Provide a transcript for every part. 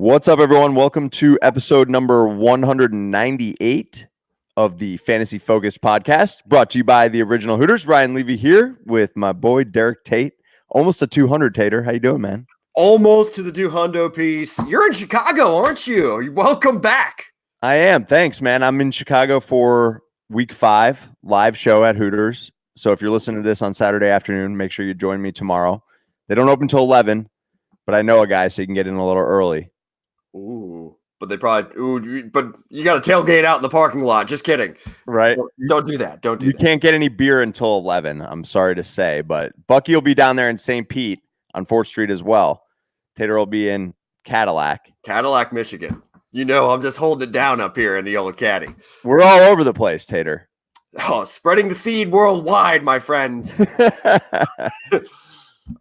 What's up, everyone? Welcome to episode number 198 of the Fantasy Focus podcast, brought to you by the original Hooters. Ryan Levy here with my boy Derek Tate. Almost a 200, Tater. How you doing, man? Almost to the 200 piece. You're in Chicago, aren't you? Welcome back. I am. Thanks, man. I'm in Chicago for week 5 live show at Hooters. So if you're listening to this on Saturday afternoon, make sure you join me tomorrow. They don't open till 11, but I know a guy, so you can get in a little early. Ooh, but you got to tailgate out in the parking lot. Just kidding. Right. Don't do that. Don't do that. You can't get any beer until 11, I'm sorry to say, but Bucky will be down there in St. Pete on 4th Street as well. Tater will be in Cadillac, Michigan. You know, I'm just holding it down up here in the old caddy. We're all over the place, Tater. Oh, spreading the seed worldwide, my friends.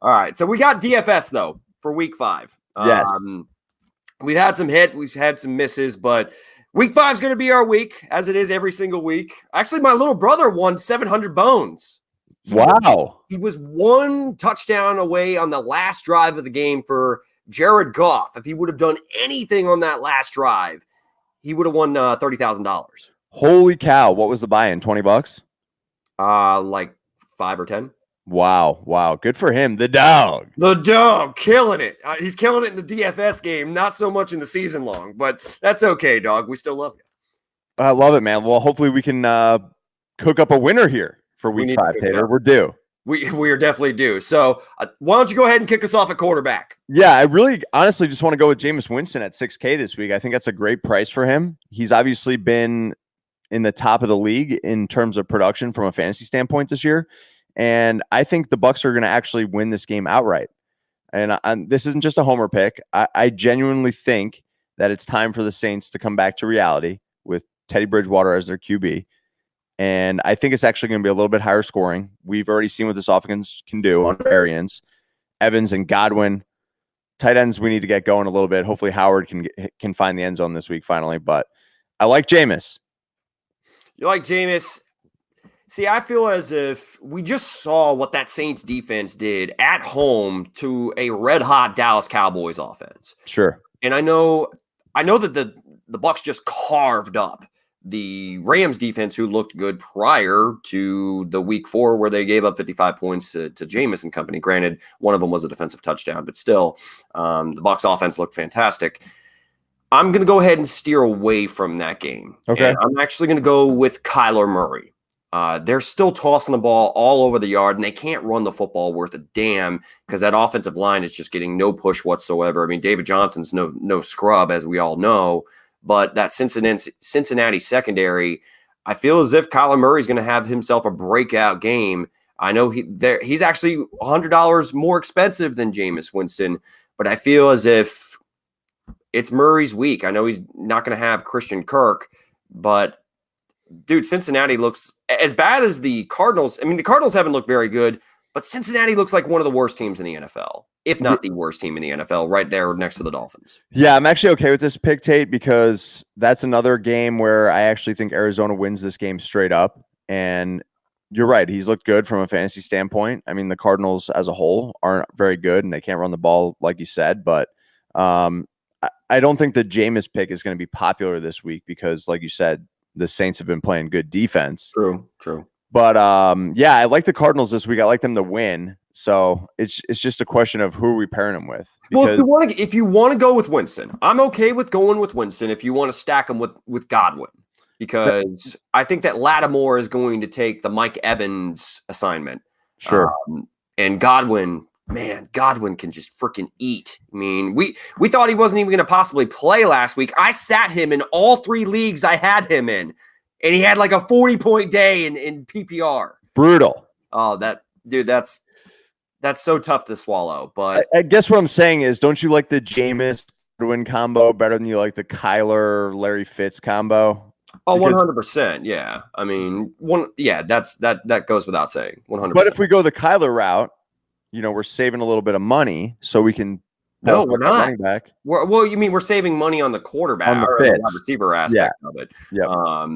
All right. So we got DFS, though, for week 5. Yes. We've had some hit, we've had some misses, but week 5 is going to be our week, as it is every single week. Actually, my little brother won 700 bones. Wow. He was one touchdown away on the last drive of the game for Jared Goff. If he would have done anything on that last drive, he would have won $30,000. Holy cow. What was the buy-in? $20? Like 5 or 10. Wow. Good for him. The dog killing it. He's killing it in the DFS game, not so much in the season long, but that's okay, dog. We still love you. I love it, man. Well, hopefully we can cook up a winner here for week 5, Tater. We're due. We are definitely due. So why don't you go ahead and kick us off at quarterback? Yeah, I really honestly just want to go with Jameis Winston at $6K this week. I think that's a great price for him. He's obviously been in the top of the league in terms of production from a fantasy standpoint this year. And I think the Bucs are going to actually win this game outright. And this isn't just a homer pick. I genuinely think that it's time for the Saints to come back to reality with Teddy Bridgewater as their QB. And I think it's actually going to be a little bit higher scoring. We've already seen what this offense can do on variants. Evans and Godwin. Tight ends, we need to get going a little bit. Hopefully Howard can find the end zone this week finally. But I like Jameis. You like Jameis? See, I feel as if we just saw what that Saints defense did at home to a red-hot Dallas Cowboys offense. Sure. And I know that the Bucs just carved up the Rams defense, who looked good prior to the week 4 where they gave up 55 points to Jameis and company. Granted, one of them was a defensive touchdown, but still, the Bucs offense looked fantastic. I'm going to go ahead and steer away from that game. Okay. And I'm actually going to go with Kyler Murray. They're still tossing the ball all over the yard, and they can't run the football worth a damn because that offensive line is just getting no push whatsoever. I mean, David Johnson's no scrub, as we all know, but that Cincinnati secondary, I feel as if Kyler Murray's going to have himself a breakout game. I know he's actually $100 more expensive than Jameis Winston, but I feel as if it's Murray's week. I know he's not going to have Christian Kirk, but dude, Cincinnati looks as bad as the Cardinals. I mean, the Cardinals haven't looked very good, but Cincinnati looks like one of the worst teams in the NFL, if not the worst team in the NFL, right there next to the Dolphins. Yeah, I'm actually okay with this pick, Tate, because that's another game where I actually think Arizona wins this game straight up. And you're right. He's looked good from a fantasy standpoint. I mean, the Cardinals as a whole aren't very good, and they can't run the ball, like you said. But I don't think the Jameis pick is going to be popular this week because, like you said, the Saints have been playing good defense. True. But yeah, I like the Cardinals this week. I like them to win. So it's just a question of who are we pairing them with. Well, if you want to go with Winston, I'm okay with going with Winston if you want to stack him with Godwin, because I think that Lattimore is going to take the Mike Evans assignment. Sure. And Godwin can just freaking eat. I mean, we thought he wasn't even going to possibly play last week. I sat him in all 3 leagues I had him in, and he had like a 40-point day in PPR. Brutal. Oh, that's so tough to swallow. But I guess what I'm saying is, don't you like the Jameis Godwin combo better than you like the Kyler Larry Fitz combo? Oh, 100%. Yeah. I mean, that goes without saying. 100%. But if we go the Kyler route, we're saving a little bit of money so we can. No, we're not. Running back. Well, you mean we're saving money on the quarterback or the wide receiver aspect of it. Yeah.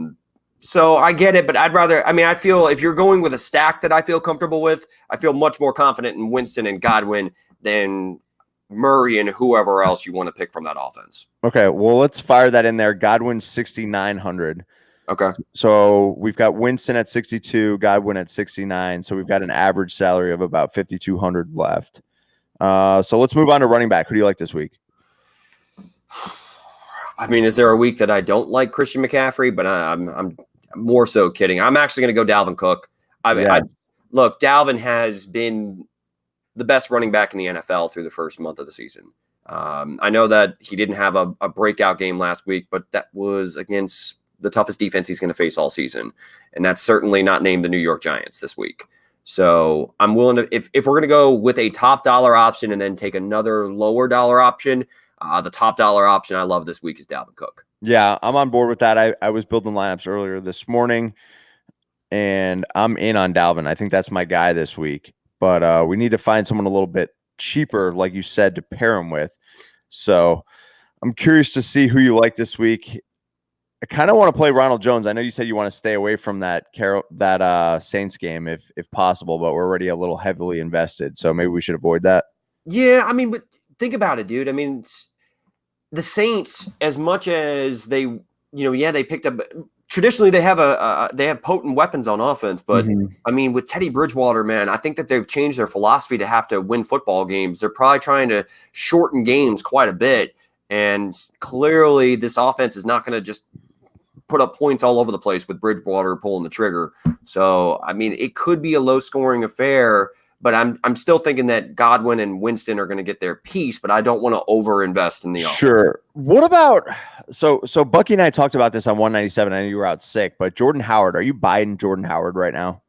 So I get it, but I feel if you're going with a stack that I feel comfortable with, I feel much more confident in Winston and Godwin than Murray and whoever else you want to pick from that offense. Okay, well, let's fire that in there. Godwin 6,900. Okay. So we've got Winston at 62, Godwin at 69. So we've got an average salary of about 5,200 left. So let's move on to running back. Who do you like this week? I mean, is there a week that I don't like Christian McCaffrey? But I'm more so kidding. I'm actually going to go Dalvin Cook. Look, Dalvin has been the best running back in the NFL through the first month of the season. I know that he didn't have a breakout game last week, but that was against the toughest defense he's going to face all season. And that's certainly not named the New York Giants this week. So I'm willing to, if we're going to go with a top dollar option and then take another lower dollar option, the top dollar option I love this week is Dalvin Cook. Yeah, I'm on board with that. I was building lineups earlier this morning, and I'm in on Dalvin. I think that's my guy this week. But we need to find someone a little bit cheaper, like you said, to pair him with. So I'm curious to see who you like this week. I kind of want to play Ronald Jones. I know you said you want to stay away from that Saints game if possible, but we're already a little heavily invested, so maybe we should avoid that. Yeah, I mean, but think about it, dude. I mean, the Saints, as much as they, they picked up. Traditionally, they have potent weapons on offense, but I mean, with Teddy Bridgewater, man, I think that they've changed their philosophy to have to win football games. They're probably trying to shorten games quite a bit, and clearly, this offense is not going to just put up points all over the place with Bridgewater pulling the trigger. So, I mean, it could be a low-scoring affair, but I'm still thinking that Godwin and Winston are going to get their piece, but I don't want to over-invest in the offense. Sure. What about so Bucky and I talked about this on 197. I know you were out sick, but Jordan Howard, are you buying Jordan Howard right now?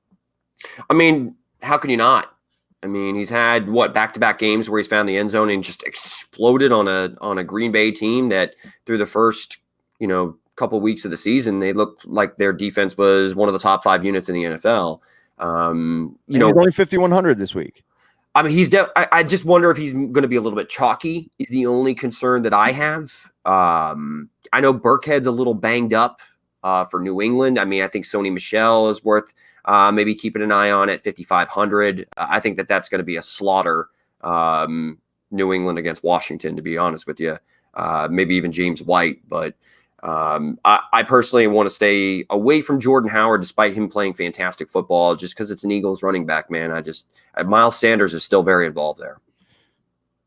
I mean, how can you not? I mean, he's had back-to-back games where he's found the end zone and just exploded on a Green Bay team that through the first, couple of weeks of the season, they looked like their defense was one of the top 5 units in the NFL. He's only 5,100 this week. I mean, I just wonder if he's going to be a little bit chalky is the only concern that I have. I know Burkhead's a little banged up for New England. I mean, I think Sony Michel is worth maybe keeping an eye on at 5,500. I think that's going to be a slaughter, New England against Washington, to be honest with you. Maybe even James White, but I personally want to stay away from Jordan Howard, despite him playing fantastic football, just because it's an Eagles running back, man. Miles Sanders is still very involved there.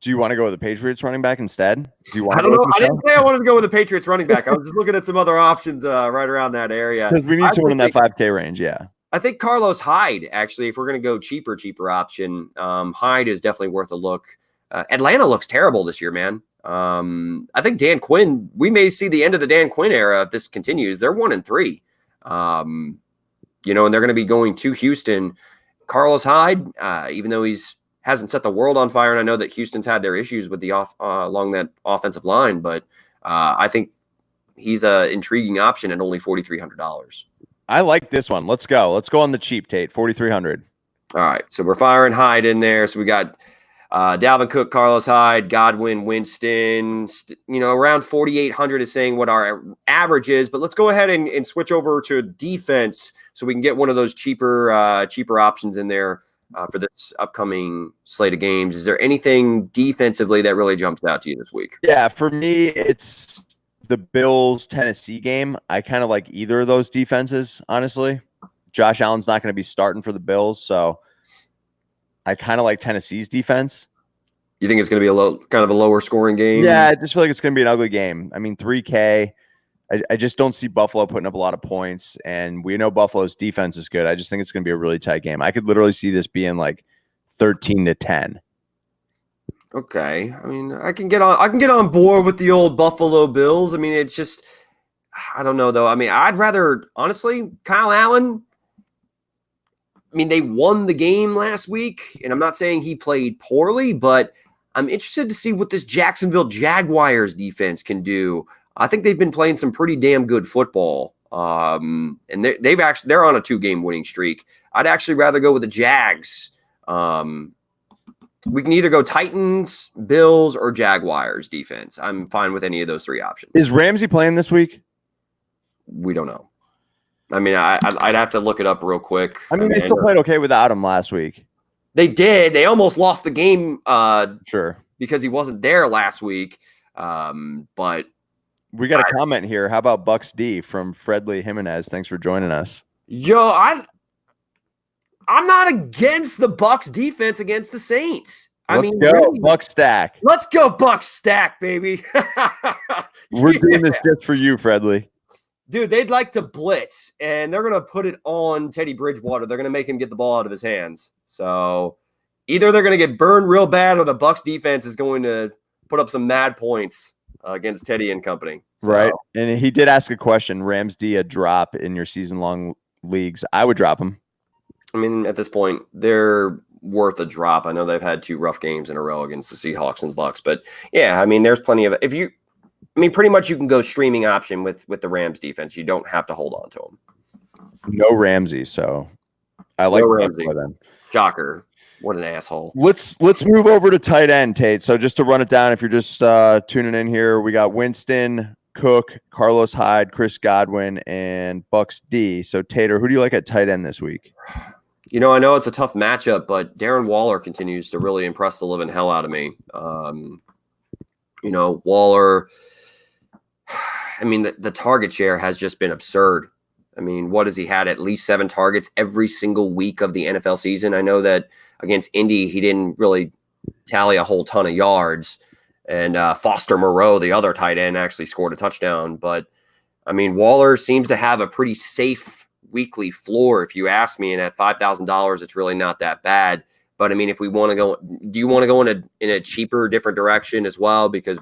Do you want to go with the Patriots running back instead? I don't know. I didn't say I wanted to go with the Patriots running back. I was just looking at some other options right around that area. Because we need someone in that 5K range, yeah. I think Carlos Hyde, actually, if we're going to go cheaper option, Hyde is definitely worth a look. Atlanta looks terrible this year, man. I think Dan Quinn, we may see the end of the Dan Quinn era if this continues. They're 1-3, and they're going to be going to Houston. Carlos Hyde, even though hasn't set the world on fire, and I know that Houston's had their issues with the along that offensive line, but I think he's an intriguing option at only $4,300. I like this one. Let's go. Let's go on the cheap, Tate. 4,300. All right, so we're firing Hyde in there. So we got Dalvin Cook, Carlos Hyde, Godwin, Winston, around 4,800 is saying what our average is, but let's go ahead and switch over to defense so we can get one of those cheaper options in there for this upcoming slate of games. Is there anything defensively that really jumps out to you this week? Yeah, for me, it's the Bills-Tennessee game. I kind of like either of those defenses, honestly. Josh Allen's not going to be starting for the Bills, so I kind of like Tennessee's defense. You think it's going to be kind of a lower scoring game? Yeah, I just feel like it's going to be an ugly game. I mean, 3K. I just don't see Buffalo putting up a lot of points, and we know Buffalo's defense is good. I just think it's going to be a really tight game. I could literally see this being like 13-10. Okay, I mean, I can get on board with the old Buffalo Bills. I mean, it's just, I don't know though. I mean, I'd rather, honestly, Kyle Allen. I mean, they won the game last week, and I'm not saying he played poorly, but I'm interested to see what this Jacksonville Jaguars defense can do. I think they've been playing some pretty damn good football, and they're on a 2-game winning streak. I'd actually rather go with the Jags. We can either go Titans, Bills, or Jaguars defense. I'm fine with any of those 3 options. Is Ramsey playing this week? We don't know. I mean, I'd have to look it up real quick. I mean, they still played okay without him last week. They did. They almost lost the game. Sure. because he wasn't there last week. But we got a comment here. How about Bucks D from Fredley Jimenez? Thanks for joining us. Yo, I'm not against the Bucks defense against the Saints. Let's go, really, Buck stack. Let's go, Buck stack, baby. We're doing this just for you, Fredley. Dude, they'd like to blitz, and they're going to put it on Teddy Bridgewater. They're going to make him get the ball out of his hands. So either they're going to get burned real bad, or the Bucks defense is going to put up some mad points against Teddy and company. So, right. And he did ask a question. Rams D a drop in your season-long leagues. I would drop him. I mean, at this point, they're worth a drop. I know they've had 2 rough games in a row against the Seahawks and Bucks, but yeah, I mean, there's plenty of pretty much you can go streaming option with the Rams defense. You don't have to hold on to them. No Ramsey, so I like Ramsey. Shocker. What an asshole. Let's move over to tight end, Tate. So just to run it down, if you're just tuning in here, we got Winston, Cook, Carlos Hyde, Chris Godwin, and Bucks D. So Tater, who do you like at tight end this week? I know it's a tough matchup, but Darren Waller continues to really impress the living hell out of me. Waller, I mean, the target share has just been absurd. I mean, what has he had? At least 7 targets every single week of the NFL season. I know that against Indy, he didn't really tally a whole ton of yards. And Foster Moreau, the other tight end, actually scored a touchdown. But, I mean, Waller seems to have a pretty safe weekly floor, if you ask me. And at $5,000, it's really not that bad. But I mean, if we want to go, do you want to go in a cheaper, different direction as well? Because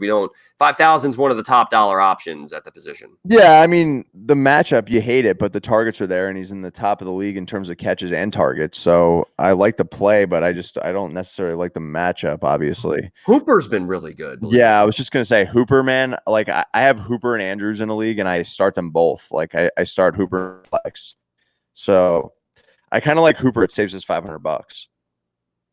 5,000 is one of the top dollar options at the position. Yeah, I mean, the matchup, you hate it, but the targets are there, and he's in the top of the league in terms of catches and targets. So I like the play, but I don't necessarily like the matchup. Obviously, Hooper's been really good. Yeah, I was just gonna say Hooper, man. Like I have Hooper and Andrews in a league, and I start them both. Like I start Hooper and flex. So I kind of like Hooper. It saves us $500.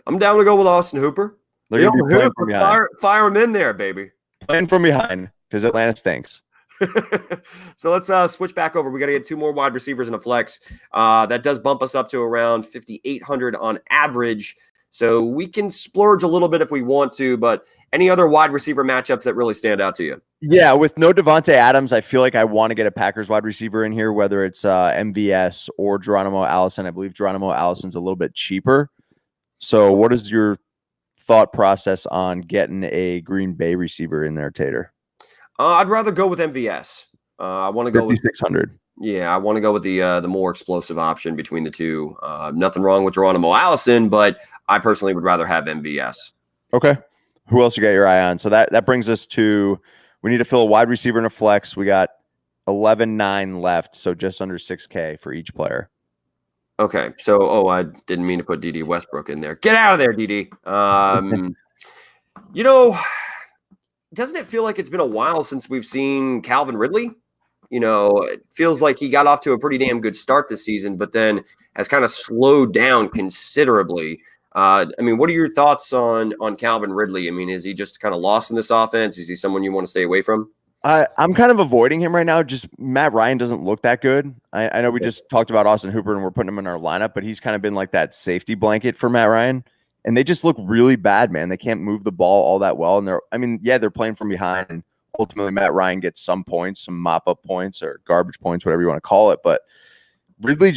I'm down to go with Austin Hooper. They're gonna be playing from behind. Fire him in there, baby. Playing from behind because Atlanta stinks. So let's switch back over. We got to get 2 more wide receivers in a flex. That does bump us up to around 5,800 on average. So we can splurge a little bit if we want to. But any other wide receiver matchups that really stand out to you? Yeah, with no Devontae Adams, I feel like I want to get a Packers wide receiver in here, whether it's MVS or Geronimo Allison. I believe Geronimo Allison's a little bit cheaper. So what is your thought process on getting a Green Bay receiver in there, Tater? I'd rather go with MVS. I want to go with 5,600. Yeah, I want to go with the more explosive option between the two. Nothing wrong with Geronimo Allison, but I personally would rather have MVS. Okay. Who else you got your eye on? So that brings us to, we need to fill a wide receiver and a flex. We got 11.9 left, so just under 6K for each player. Okay, so I didn't mean to put D.D. Westbrook in there. Get out of there, D.D. Doesn't it feel like it's been a while since we've seen Calvin Ridley? It feels like he got off to a pretty damn good start this season, but then has kind of slowed down considerably. I mean, what are your thoughts on Calvin Ridley? I mean, is he just kind of lost in this offense? Is he someone you want to stay away from? I'm kind of avoiding him right now. Just Matt Ryan doesn't look that good. I know we just talked about Austin Hooper and we're putting him in our lineup, but he's kind of been like that safety blanket for Matt Ryan. And they just look really bad, man. They can't move the ball all that well. And they're playing from behind. And ultimately, Matt Ryan gets some points, some mop-up points or garbage points, whatever you want to call it. But Ridley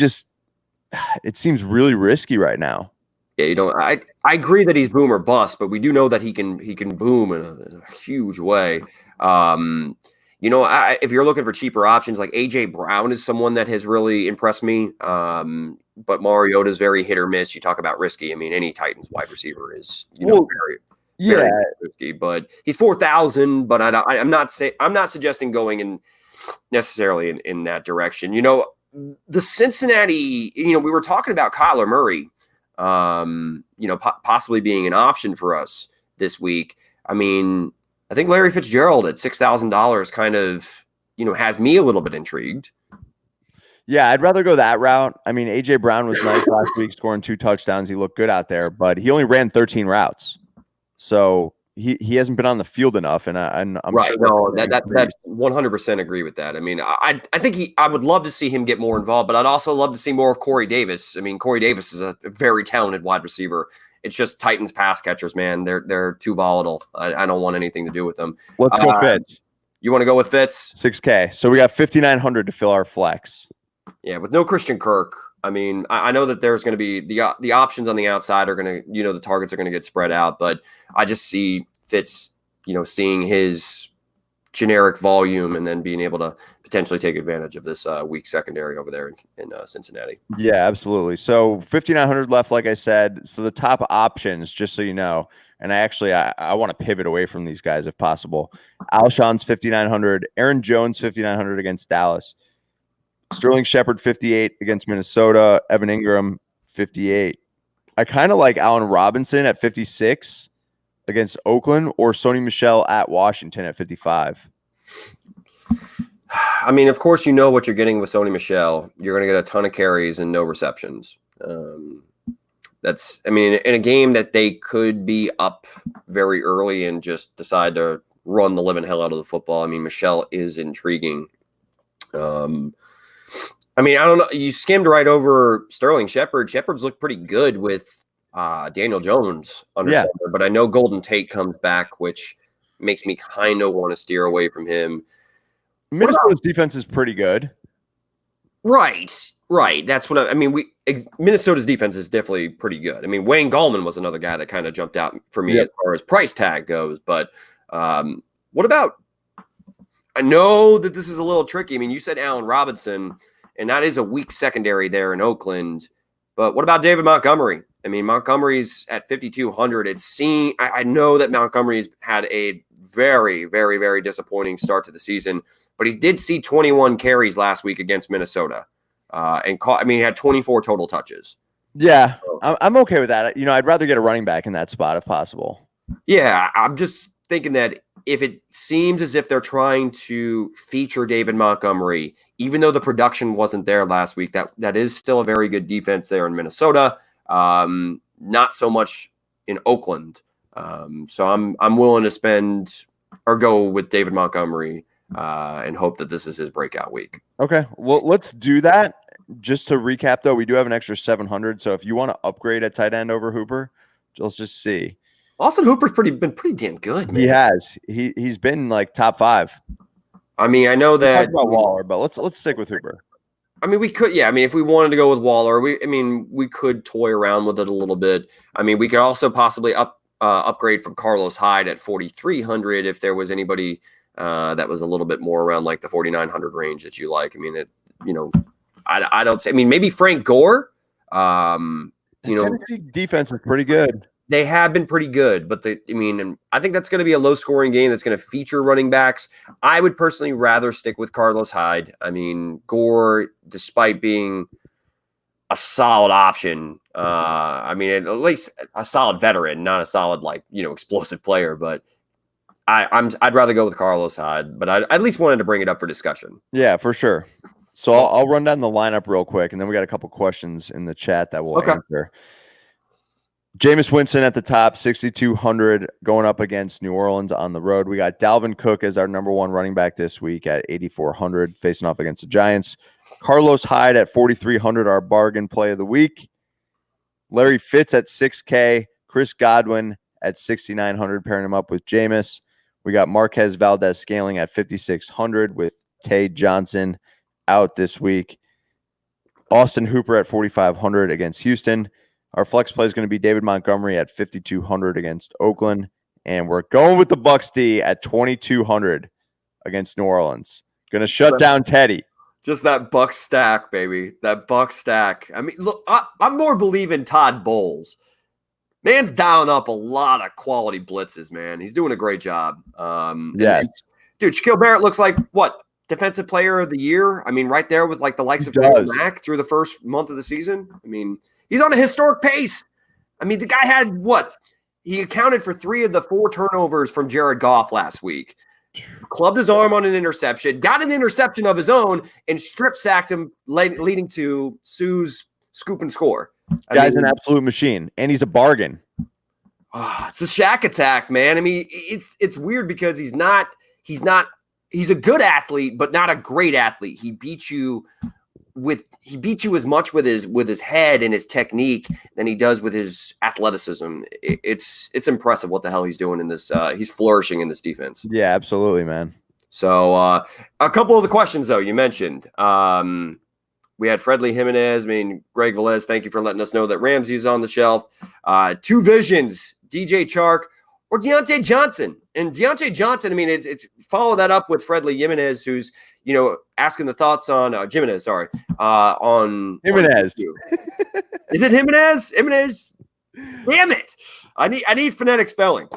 it seems really risky right now. Yeah, I agree that he's boom or bust, but we do know that he can boom in a huge way. If you're looking for cheaper options, like AJ Brown is someone that has really impressed me. But Mariota is very hit or miss. You talk about risky. I mean, any Titans wide receiver is very risky. But he's 4,000. But I'm not suggesting going in necessarily in that direction. The Cincinnati. We were talking about Kyler Murray. Possibly being an option for us this week. I mean, I think Larry Fitzgerald at $6,000 kind of, has me a little bit intrigued. Yeah, I'd rather go that route. I mean, AJ Brown was nice last week, scoring 2 touchdowns. He looked good out there, but he only ran 13 routes. So he hasn't been on the field enough, and I'm right. sure No, that 100% agree with that. I mean, I think I would love to see him get more involved, but I'd also love to see more of Corey Davis. I mean, Corey Davis is a very talented wide receiver. It's just Titans pass catchers, man. They're too volatile. I don't want anything to do with them. Let's go Fitz. You want to go with Fitz? 6K. So we got 5,900 to fill our flex. Yeah, with no Christian Kirk. I mean, I know that there's going to be the options on the outside are going to, the targets are going to get spread out, but I just see Fitz, seeing his generic volume and then being able to potentially take advantage of this weak secondary over there in Cincinnati. Yeah, absolutely. So 5,900 left, like I said. So the top options, just so you know, and I want to pivot away from these guys if possible. Alshon's 5,900, Aaron Jones 5,900 against Dallas, Sterling Shepard 58 against Minnesota, Evan Ingram 58. I kind of like Allen Robinson at 56 against Oakland, or Sony Michel at Washington at 55. I mean, of course, what you're getting with Sony Michel. You're going to get a ton of carries and no receptions. In a game that they could be up very early and just decide to run the living hell out of the football. I mean, Michel is intriguing. I don't know. You skimmed right over Sterling Shepard. Shepard's looked pretty good with Daniel Jones under center, but I know Golden Tate comes back, which makes me kind of want to steer away from him. Minnesota's defense is pretty good. Right. That's what Minnesota's defense is definitely pretty good. I mean, Wayne Gallman was another guy that kind of jumped out for me as far as price tag goes. But what about? I know that this is a little tricky. I mean, you said Allen Robinson, and that is a weak secondary there in Oakland. But what about David Montgomery? I mean, Montgomery's at 5,200. I know that Montgomery's had a very, very, very disappointing start to the season, but he did see 21 carries last week against Minnesota, he had 24 total touches. Yeah, I'm okay with that. I'd rather get a running back in that spot if possible. Yeah, I'm just thinking that if it seems as if they're trying to feature David Montgomery, even though the production wasn't there last week, that is still a very good defense there in Minnesota. Not so much in Oakland. So I'm willing to spend or go with David Montgomery and hope that this is his breakout week. Okay, well, let's do that. Just to recap, though, we do have an extra 700. So if you want to upgrade at tight end over Hooper, let's just see. Austin Hooper's been pretty damn good, man. He has. He's been like top 5. I mean, I know that about Waller, but let's stick with Hooper. I mean, we could, yeah. I mean, if we wanted to go with Waller, we could toy around with it a little bit. I mean, we could also possibly upgrade from Carlos Hyde at 4,300 if there was anybody that was a little bit more around like the 4,900 range that you like. I mean, I don't say. I mean, maybe Frank Gore. Tennessee defense is pretty good. They have been pretty good, but I think that's going to be a low-scoring game that's going to feature running backs. I would personally rather stick with Carlos Hyde. I mean, Gore, despite being a solid option, at least a solid veteran, not a solid explosive player. But I'd rather go with Carlos Hyde. But I at least wanted to bring it up for discussion. Yeah, for sure. So I'll run down the lineup real quick, and then we got a couple questions in the chat that we'll answer. Jameis Winston at the top, 6,200, going up against New Orleans on the road. We got Dalvin Cook as our number 1 running back this week at 8,400, facing off against the Giants. Carlos Hyde at 4,300, our bargain play of the week. Larry Fitz at 6K. Chris Godwin at 6,900, pairing him up with Jameis. We got Marquez Valdez-Scaling at 5,600 with Tay Johnson out this week. Austin Hooper at 4,500 against Houston. Our flex play is going to be David Montgomery at 5,200 against Oakland. And we're going with the Bucs D at 2,200 against New Orleans. Going to shut down Teddy. Just that Bucs stack, baby. That Bucs stack. I mean, look, I'm more believing Todd Bowles. Man's dialing up a lot of quality blitzes, man. He's doing a great job. Yes. Dude, Shaquille Barrett looks like, what, defensive player of the year? I mean, right there with like the likes of Khalil Mack through the first month of the season. I mean, he's on a historic pace. I mean, the guy had what? He accounted for 3 of the 4 turnovers from Jared Goff last week. Clubbed his arm on an interception, got an interception of his own, and strip sacked him, leading to Sue's scoop and score. Guy's an absolute machine, and he's a bargain. It's a Shaq attack, man. I mean, it's weird because he's a good athlete, but not a great athlete. He beats you as much with his head and his technique than he does with his athleticism. It's impressive what the hell he's doing in this. He's flourishing in this defense. Yeah, absolutely, man. So a couple of the questions though you mentioned. We had Fredley Jimenez. I mean, Greg Velez, thank you for letting us know that Ramsey's on the shelf. Two visions, DJ Chark or Deontay Johnson. And Deontay Johnson, I mean, it's follow that up with Fredley Jimenez, who's, asking the thoughts on Jimenez, sorry. On Jimenez. Is it Jimenez? Jimenez? Damn it. I need phonetic spelling.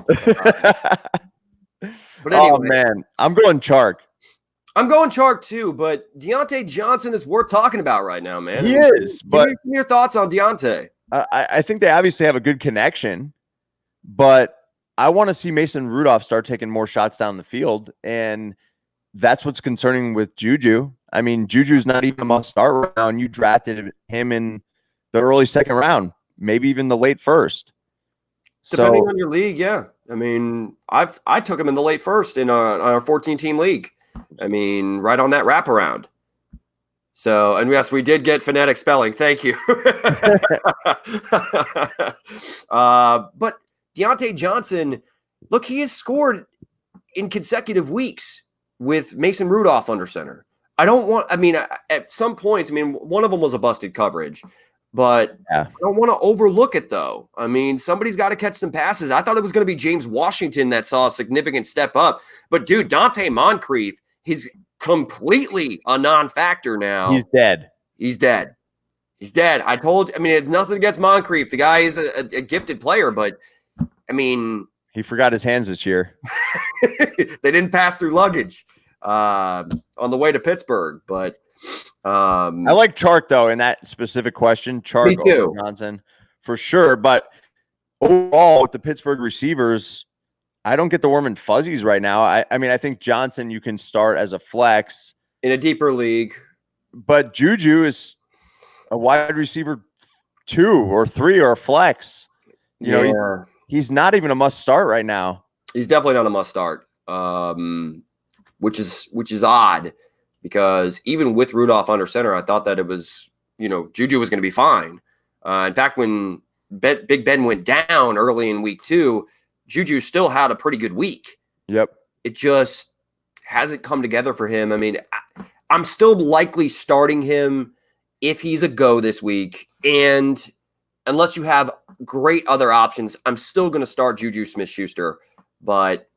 But anyway, oh, man. I'm going Chark. I'm going Chark too, but Deontay Johnson is worth talking about right now, man. He is, but give me your thoughts on Deontay. I think they obviously have a good connection, but I want to see Mason Rudolph start taking more shots down the field, and that's what's concerning with Juju. I mean, Juju's not even a must-start right now, and you drafted him in the early second round, maybe even the late first. Depending on your league, yeah. I mean, I took him in the late first in our 14-team league. I mean, right on that wraparound. So, and yes, we did get phonetic spelling. Thank you. But Deontay Johnson, look, he has scored in consecutive weeks with Mason Rudolph under center. At some points, one of them was a busted coverage, but yeah. I don't want to overlook it, though. I mean, somebody's got to catch some passes. I thought it was going to be James Washington that saw a significant step up. But, dude, Dante Moncrief, he's completely a non-factor now. He's dead. He's dead. It's nothing against Moncrief. The guy is a gifted player, but, he forgot his hands this year. They didn't pass through luggage on the way to Pittsburgh, but I like Chark though in that specific question. Chark over Johnson for sure, but overall with the Pittsburgh receivers, I don't get the warm and fuzzies right now. I think Johnson you can start as a flex in a deeper league, but Juju is a wide receiver 2 or 3 or a flex. He's not even a must start right now. He's definitely not a must start, which is odd because even with Rudolph under center, I thought that it was, Juju was going to be fine. In fact, when Big Ben went down early in week 2, Juju still had a pretty good week. Yep. It just hasn't come together for him. I mean, I'm still likely starting him if he's a go this week. And unless you have great other options, I'm still going to start Juju Smith-Schuster, but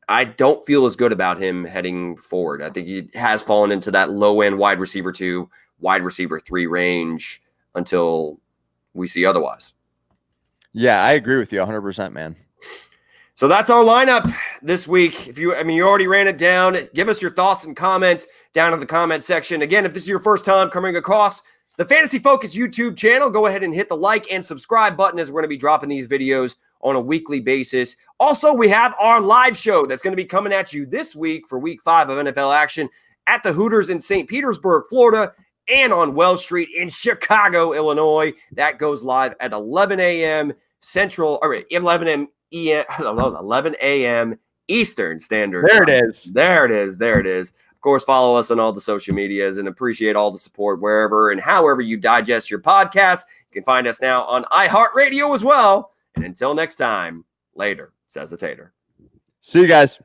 I don't feel as good about him heading forward. I think he has fallen into that low-end wide receiver 2, wide receiver 3 range until we see otherwise. Yeah, I agree with you 100%, man. So that's our lineup this week. You already ran it down. Give us your thoughts and comments down in the comment section. Again, if this is your first time coming across the Fantasy Focus YouTube channel, go ahead and hit the like and subscribe button as we're going to be dropping these videos on a weekly basis. Also, we have our live show that's going to be coming at you this week for week 5 of NFL action at the Hooters in St. Petersburg, Florida, and on Wells Street in Chicago, Illinois. That goes live at 11 a.m. Central, or 11 a.m. Eastern Standard Time. There it is. Of course, follow us on all the social medias and appreciate all the support wherever and however you digest your podcast. You can find us now on iHeartRadio as well. And until next time, later, says the Tater. See you guys.